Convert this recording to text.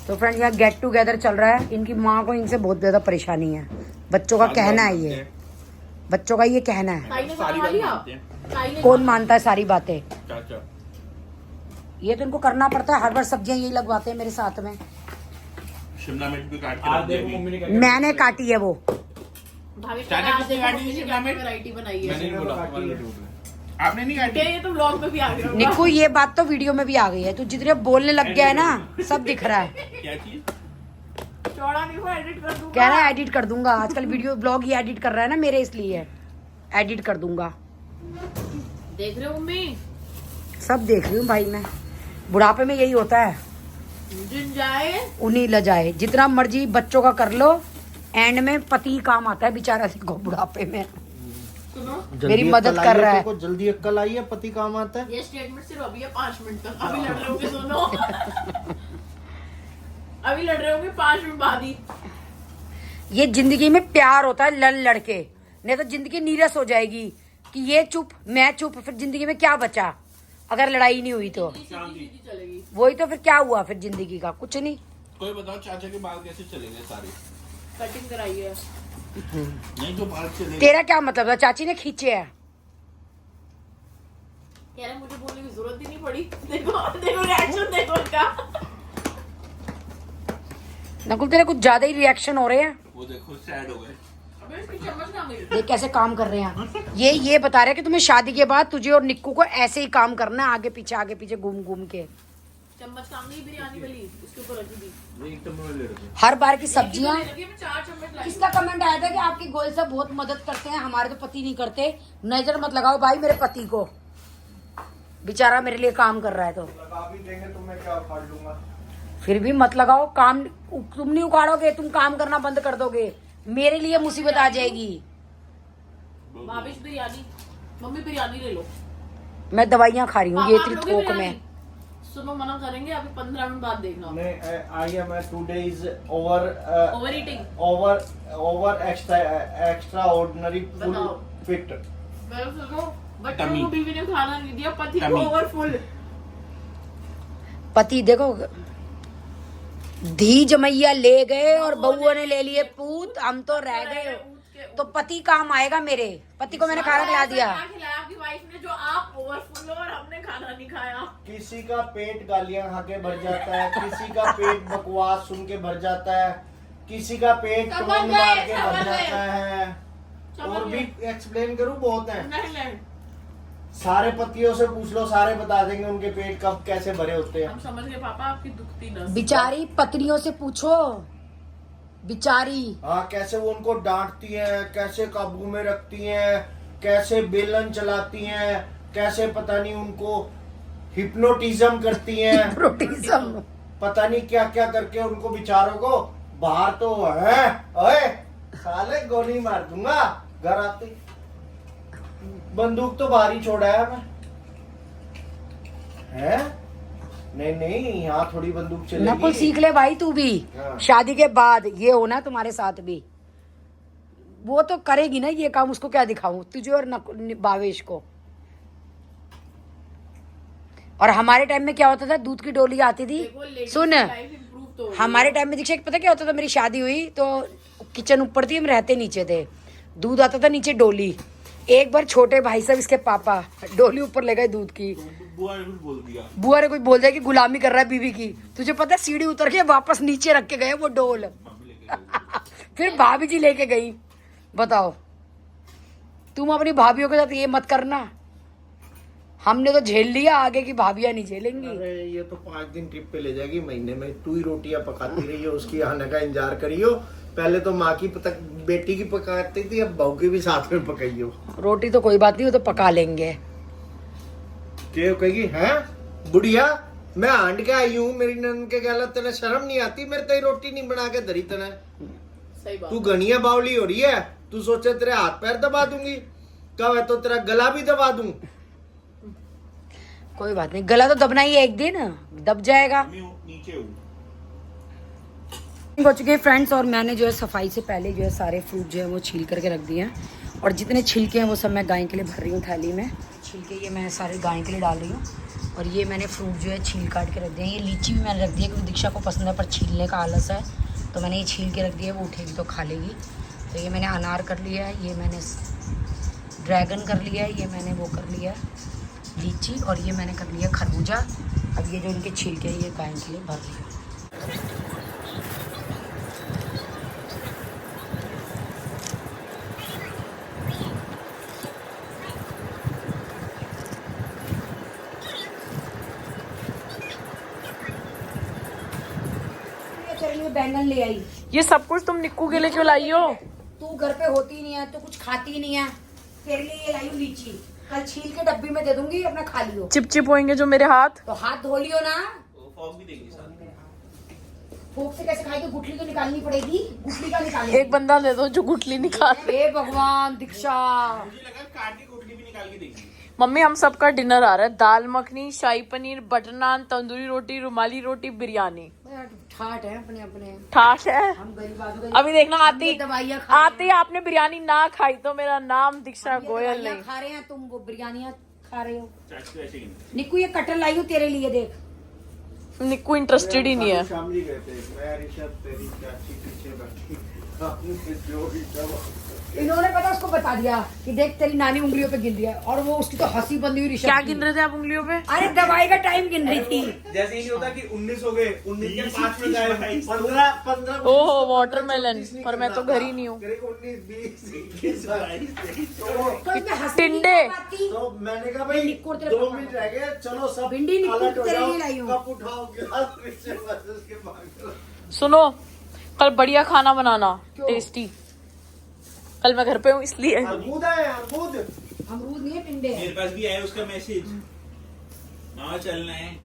तो फ्रेंड यहाँ get together चल रहा है। इनकी माँ को इनसे बहुत ज्यादा परेशानी है। बच्चों का कहना है ये, बच्चों का ये कहना है। कौन मानता है सारी बातें? ये तो इनको करना पड़ता है। हर बार सब्जियां यही लगवाते हैं मेरे साथ में। शिमला मिर्च भी काट के मैंने काटी है वो। वैरायटी बनाई है। आपने नहीं काटी? ये तो व्लॉग में भी आ गया। निक्कू ये बात तो वीडियो में भी आ गई है। तू जितने बोलने लग गया है ना, सब दिख रहा है। क्या चीज? चौड़ा नहीं हो, एडिट कर दूंगा। कह रहा है एडिट कर दूंगा। आजकल वीडियो ब्लॉग ही एडिट कर रहा है ना मेरे, इसलिए एडिट कर दूंगा। देख रहे हो मम्मी? सब देख रही हूँ भाई मैं। बुढ़ापे में यही होता है, जिन जाए उन्हीं ल जाए। जितना मर्जी बच्चों का कर लो, एंड में पति काम आता है बेचारा। देखो बुढ़ापे में सुनो, मेरी मदद कर रहा है। को जल्दी अक्कल आई है, पति काम आता है। ये स्टेटमेंट सिर्फ अभी है 5 मिनट तक। अभी लड़ रहे होंगे, सुनो। अभी लड़ रहे होंगे 5 मिनट बाद ही। ये जिंदगी में प्यार होता है लड़ लड़के, नहीं तो जिंदगी नीरस हो जाएगी कि ये चुप मैं चुप। फिर जिंदगी में क्या बचा अगर लड़ाई नहीं हुई तो? सीधी चलेगी। वही तो, फिर क्या हुआ फिर जिंदगी का? कुछ नहीं। कोई बताओ चाचा के बाल कैसे चलेंगे सारे? कटिंग कराई है। नहीं तो बाल चलेंगे। तेरा क्या मतलब था? चाची ने खींचे है। कह रहे मुझे बोलने की जरूरत ही नहीं पड़ी। देखो देखो रिएक्शन देखो इनका। नकुल तेरे कुछ ज्यादा ही रिएक्शन हो रहे हैं। वो देखो सैड हो गए। अबे इसकी चम्मच कहाँ गई? देख कैसे काम कर रहे हैं। ये बता रहे हैं कि तुम्हें शादी के बाद तुझे और निक्कू को ऐसे ही काम करना है, आगे पीछे घूम घूम के। चम्मच कहाँ गई? बिरयानी वाली उसके ऊपर रखी थी। हर बार की सब्जियां। लगी मैं 4 चम्मच लाई। किसका कमेंट आया था कि आपकी गोल से बहुत मदद करते हैं, हमारे तो पति नहीं करते। नजर मत लगाओ भाई मेरे पति को, बेचारा मेरे लिए काम कर रहा है। तो लगा भी देंगे तो मैं क्या उखाड़ लूंगा। फिर भी मत लगाओ। काम तुम नहीं उखाड़ोगे, तुम काम करना बंद कर दोगे, मेरे लिए मुसीबत आ जाएगी। भाभी बिरयानी, मम्मी बिरयानी ले लो। मैं दवाइयाँ खा रही हूँ ये इतनी आप लोग थोक बिरयानी? में। सुनो मना करेंगे अभी 15 मिनट बाद देखना। नहीं I am 2 days over over eating. Over extra ordinary full बताओ। फिट। सुनो, बच्चों Tummy. को बीवी ने खाना नहीं दिया, पति को Tummy. ओवरफुल। पति देखो, धी जमैया ले गए और बउओं ने ले लिए पूत, हम तो रह गए। तो पति काम आएगा मेरे। पति को मैंने खाना खिला दिया। क्या खिलाया आपकी वाइफ ने जो आप ओवरफुल हो और हमने खाना नहीं खाया? किसी का पेट गालियां खा के भर जाता है, किसी का पेट बकवास सुन के भर जाता है, किसी का पेट समझ टोन गए, मार के समझ भर गए। जाता है। समझ और भी गए। एक्सप्लेन करूं? बहुत है। नहीं सारे पतियों से पूछ लो, सारे बता देंगे उनके पेट कब कैसे भरे होते हैं। हम समझ गए पापा, आपकी दुखती नस। बिचारी पत्नियों से पूछो, बिचारी। हाँ, कैसे वो उनको डांटती हैं, कैसे काबू में रखती हैं, कैसे बेलन चलाती हैं, कैसे पता नहीं उनको हिप्नोटिज्म करती हैं, प्रोटीजम। पता नहीं क्या क्या करके उनको बेचारों को बाहर तो है। ओए साले गोली मार दूंगा घर आते। बंदूक तो बाहर ही छोड़ा है मैं। है? नहीं यहाँ थोड़ी बंदूक चलेगी। नकुल सीख ले भाई तू भी। हाँ। शादी के बाद ये होना तुम्हारे साथ भी। वो तो करेगी ना ये काम, उसको क्या दिखाऊं तुझे और भावेश को। और हमारे टाइम में क्या होता था, दूध की डोली आती थी। सुन, हमारे टाइम में दीक्षा पता क्या होता था, मेरी शादी हुई तो किचन ऊपर थी, हम रहते नीचे थे। दूध आता था नीचे डोली। एक बार छोटे भाई साहब इसके पापा डोली ऊपर ले गए दूध की। बुआ ने कुछ बोल दिया। बुआ ने कुछ बोल दिया कि गुलामी कर रहा है बीवी की। तुझे पता है सीढ़ी उतर के वापस नीचे रख के गए वो डोल। फिर भाभी जी लेके गई। बताओ, तुम अपनी भाभीियों के साथ ये मत करना। हमने तो झेल लिया, आगे की भाभियां नहीं झेलेंगी। अरे ये तो 5 दिन ट्रिप पे ले जाएगी, महीने में तू ही रोटियां पकाती रही हो, उसकी आने का इंतजार करियो। पहले तो माँ की बेटी की पकाती थी, अब बहू की भी साथ में पकाइयो। रोटी तो कोई बात नहीं, वो तो पका लेंगे। क्यों कहेगी है बुढ़िया, मैं आंट के आई हूँ, मेरी नंद के कहला तेने शर्म नहीं आती, मेरे तेरी रोटी नहीं बना के धरी तने। सही बात। तू घनिया बावली हो रही है, तू सोचे तेरे हाथ पैर दबा दूंगी, कब है तो तेरा गला भी दबा दूं। कोई बात नहीं, गला तो दबना ही है, एक दिन दब जाएगा। नीचे हूँ। हो चुके हैं फ्रेंड्स, और मैंने जो है सफाई से पहले जो है सारे फ्रूट जो है वो छील करके रख दिए हैं। और जितने छिलके हैं वो सब मैं गाय के लिए भर रही हूँ थाली में। छिलके ये मैं सारे गाय के लिए डाल रही हूँ। और ये मैंने फ्रूट जो है छील काट के रख दिया। ये लीची भी मैंने रख दी है क्योंकि दीक्षा को पसंद है पर छीलने का आलस है, तो मैंने ये छील के रख दिया है, वो उठेगी तो खा लेगी। तो ये मैंने अनार कर लिया है, ये मैंने ड्रैगन कर लिया है, ये मैंने वो कर लिया है लीची, और ये मैंने कर लिया खरबूजा। अब ये जो इनके छिलके हैं ये गाय के लिए भर लिया। तेरे लिए बैंगन ले आई। ये सब कुछ तुम निक्कू के लिए क्यों लाई हो? तू घर पे होती नहीं है तो कुछ खाती नहीं है, तेरे लिए ये लाई हूँ लीची। कल छील के डब्बी में दे दूंगी, अपना खा लियो। चिपचिप होंगे जो मेरे हाथ। तो हाथ धो लियो ना। वो फॉग भी देंगे साथ। फूक से कैसे खाएगी? गुठली तो निकालनी पड़ेगी। गुठली का निकालेगी। एक बंदा दे दो जो गुठली निकाल। हे भगवान दीक्षा। मुझे लगा काट के गुठली भी निकाल के देंगी। मम्मी हम सबका डिनर आ रहा है, दाल मखनी, शाही पनीर, बटर नान, तंदूरी रोटी, रुमाली रोटी, बिरयानी। ठाट है अपने अपने। ठाक है। हम गरीब आदमी अभी देखना आती दवाइयाँ खा आती आपने बिरयानी ना खाई तो मेरा नाम दीक्षा गोयल नहीं। खा रहे हैं, तुम वो बिरयानियाँ खा रहे हो। चाची ऐसे ही नहीं। निक्कू ये कटर लाई हूँ तेरे लिए, देख। निक्कू इंटरेस्टेड ही नहीं है। शामली गए थे, मैं ऋषभ तेरी चाची पीछे बैठी जो ऋषभ इन्होंने पता उसको बता दिया कि देख तेरी नानी उंगलियों पे गिन रही है, और वो उसकी तो हंसी बंदी हुई ऋषभ क्या की। गिन रहे थे आप उंगलियों पे? अरे दवाई का टाइम गिन रही थी। जैसे ही नहीं होता कि 19 हो गए, 19 के 5 में गए, 15 ओहो वाटरमेलन, पर मैं तो घर ही नहीं हूँ। 19 20 21 22 तो इसमें हंसी टिंडे। की बात थी। तो मैंने कहा भाई निक्कू और तेरे 2 पापा मिनट रह गए, चलो सब भिंडी निक्कू अलर्ट हो तेरे जाओ, लिए लाई हूँ। कप उठाओ गिलास फिर से बस उसके बाद सुनो, कल बढ़िया खाना बनाना, टेस्टी। कल मैं घर पे हूँ इसलिए। अमरूद है, अमरूद अमरूद नहीं है, टिंडे है। मेरे पास भी आया उसका मैसेज, मामा चलना है।